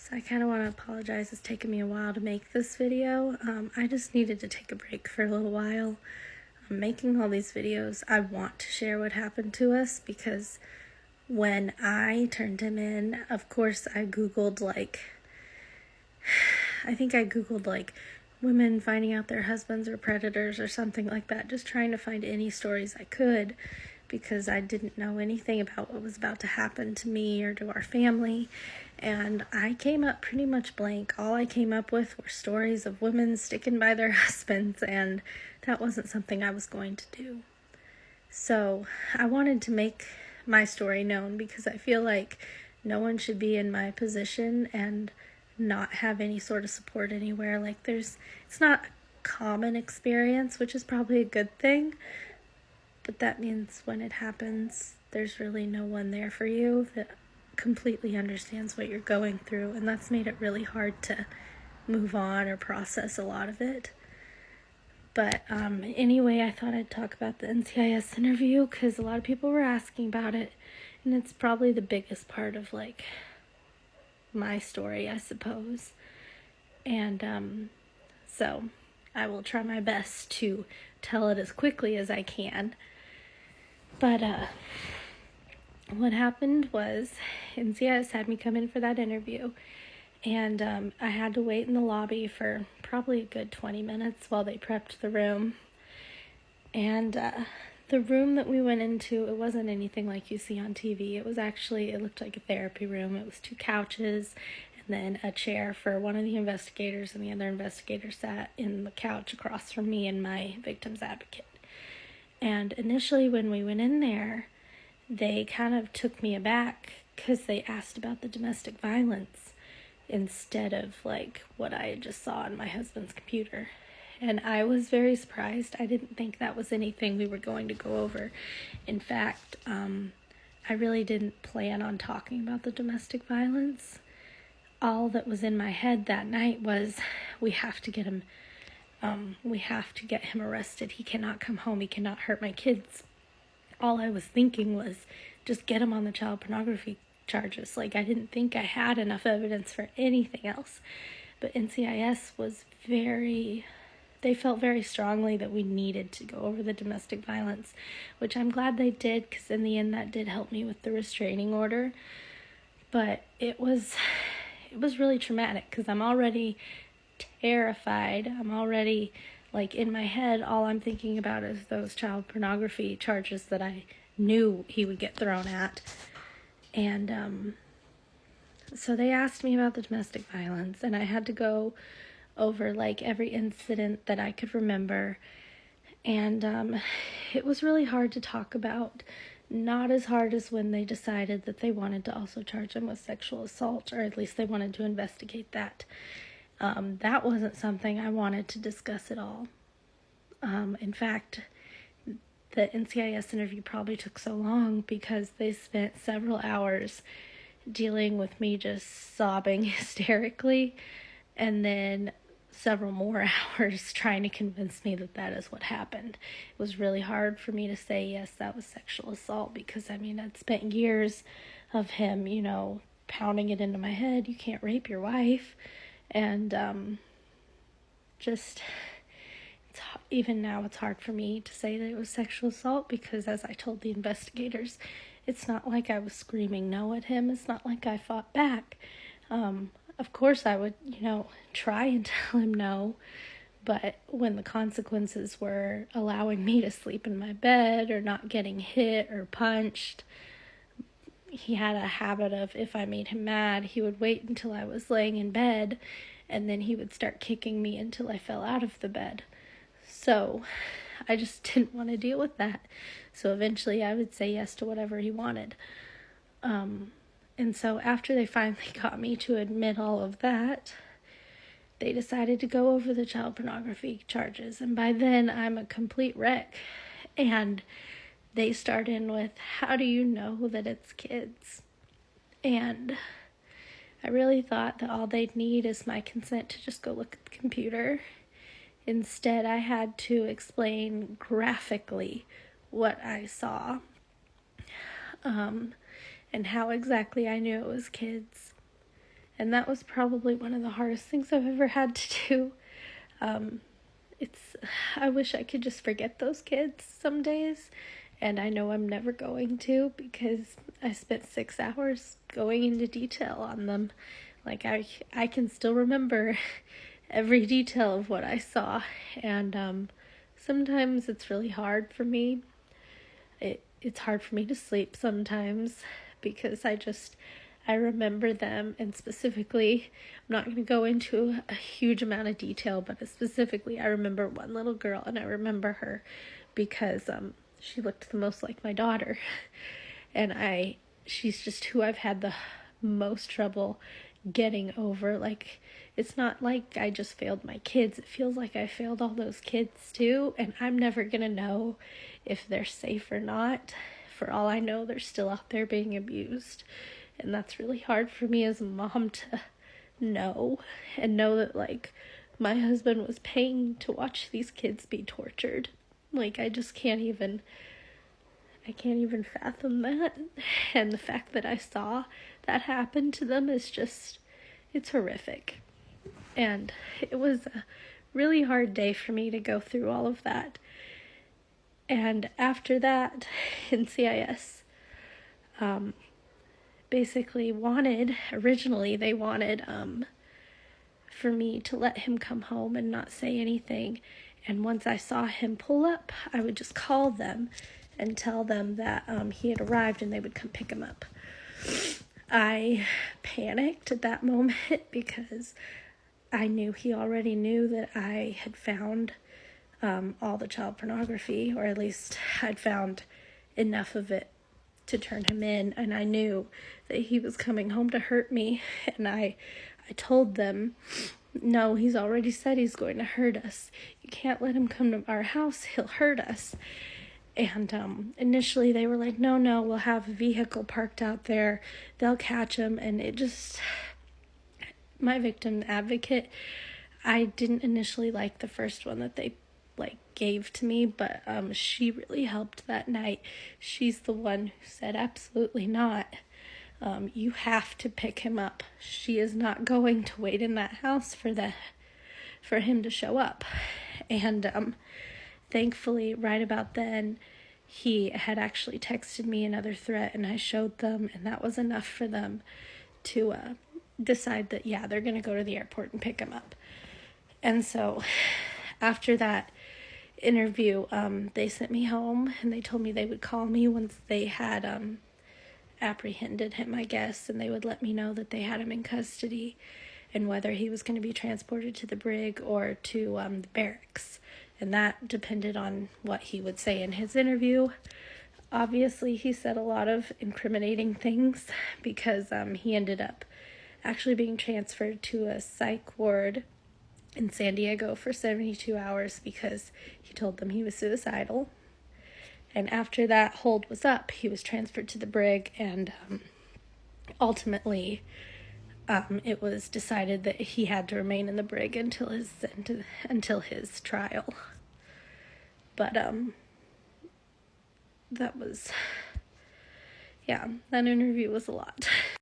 So I kind of want to apologize. It's taken me a while to make this video. I just needed to take a break for a little while. I'm making all these videos. I want to share what happened to us because when I turned him in, of course I googled women finding out their husbands are predators or something like that, just trying to find any stories I could because I didn't know anything about what was about to happen to me or to our family. And I came up pretty much blank. All I came up with were stories of women sticking by their husbands, and that wasn't something I was going to do. So I wanted to make my story known because I feel like no one should be in my position and not have any sort of support anywhere. It's not a common experience, which is probably a good thing, but that means when it happens, there's really no one there for you that completely understands what you're going through, and that's made it really hard to move on or process a lot of it. But anyway, I thought I'd talk about the NCIS interview because a lot of people were asking about it, and it's probably the biggest part of my story, I suppose. And so I will try my best to tell it as quickly as I can. But what happened was NCIS had me come in for that interview, and I had to wait in the lobby for probably a good 20 minutes while they prepped the room. And the room that we went into, it wasn't anything like you see on TV. It looked like a therapy room. It was 2 couches and then a chair for one of the investigators, and the other investigator sat in the couch across from me and my victim's advocate. And initially when we went in there, they kind of took me aback because they asked about the domestic violence instead of what I just saw on my husband's computer. And I was very surprised. I didn't think that was anything we were going to go over. In fact, I really didn't plan on talking about the domestic violence. All that was in my head that night was, we have to get him arrested. He cannot come home. He cannot hurt my kids. All I was thinking was just get him on the child pornography charges. I didn't think I had enough evidence for anything else. But NCIS they felt very strongly that we needed to go over the domestic violence, which I'm glad they did, because in the end that did help me with the restraining order. But it was really traumatic because I'm already terrified. I'm already in my head, all I'm thinking about is those child pornography charges that I knew he would get thrown at. And so they asked me about the domestic violence, and I had to go over every incident that I could remember. And it was really hard to talk about. Not as hard as when they decided that they wanted to also charge him with sexual assault, or at least they wanted to investigate that. That wasn't something I wanted to discuss at all. In fact, the NCIS interview probably took so long because they spent several hours dealing with me just sobbing hysterically, and then several more hours trying to convince me that is what happened. It was really hard for me to say, yes, that was sexual assault, because I'd spent years of him, pounding it into my head, you can't rape your wife. And even now it's hard for me to say that it was sexual assault, because as I told the investigators, it's not like I was screaming no at him. It's not like I fought back. Of course I would, try and tell him no, but when the consequences were allowing me to sleep in my bed or not getting hit or punched, he had a habit of, if I made him mad, he would wait until I was laying in bed, and then he would start kicking me until I fell out of the bed. So I just didn't want to deal with that. So eventually I would say yes to whatever he wanted. And so after they finally got me to admit all of that, they decided to go over the child pornography charges. And by then I'm a complete wreck. And they start in with, how do you know that it's kids? And I really thought that all they'd need is my consent to just go look at the computer. Instead, I had to explain graphically what I saw, and how exactly I knew it was kids. And that was probably one of the hardest things I've ever had to do. I wish I could just forget those kids some days, and I know I'm never going to, because I spent 6 hours going into detail on them. Like, I can still remember every detail of what I saw, and sometimes it's really hard for me. It's hard for me to sleep sometimes, because I remember them, and specifically, I'm not going to go into a huge amount of detail, but specifically, I remember one little girl, and I remember her because she looked the most like my daughter, and she's just who I've had the most trouble getting over. Like, it's not like I just failed my kids. It feels like I failed all those kids too, and I'm never going to know if they're safe or not. For all I know, they're still out there being abused. And that's really hard for me as a mom to know, and know that, like, my husband was paying to watch these kids be tortured. Like, I can't even fathom that. And the fact that I saw that happen to them is it's horrific. And it was a really hard day for me to go through all of that. And after that, NCIS, basically originally they wanted for me to let him come home and not say anything. And once I saw him pull up, I would just call them and tell them that he had arrived and they would come pick him up. I panicked at that moment because I knew he already knew that I had found all the child pornography, or at least I'd found enough of it to turn him in, and I knew that he was coming home to hurt me, and I told them, no, he's already said he's going to hurt us. You can't let him come to our house, he'll hurt us. And initially they were like, no, we'll have a vehicle parked out there, they'll catch him. And my victim advocate, I didn't initially like the first one that they gave to me, but she really helped that night. She's the one who said, absolutely not. You have to pick him up. She is not going to wait in that house for him to show up. And thankfully, right about then, he had actually texted me another threat, and I showed them, and that was enough for them to decide that, yeah, they're going to go to the airport and pick him up. And so after that interview, they sent me home, and they told me they would call me once they had apprehended him, I guess, and they would let me know that they had him in custody and whether he was going to be transported to the brig or to the barracks. And that depended on what he would say in his interview. Obviously, he said a lot of incriminating things because he ended up actually being transferred to a psych ward in San Diego for 72 hours because he told them he was suicidal. And after that hold was up, he was transferred to the brig, and ultimately it was decided that he had to remain in the brig until his trial. But that interview was a lot.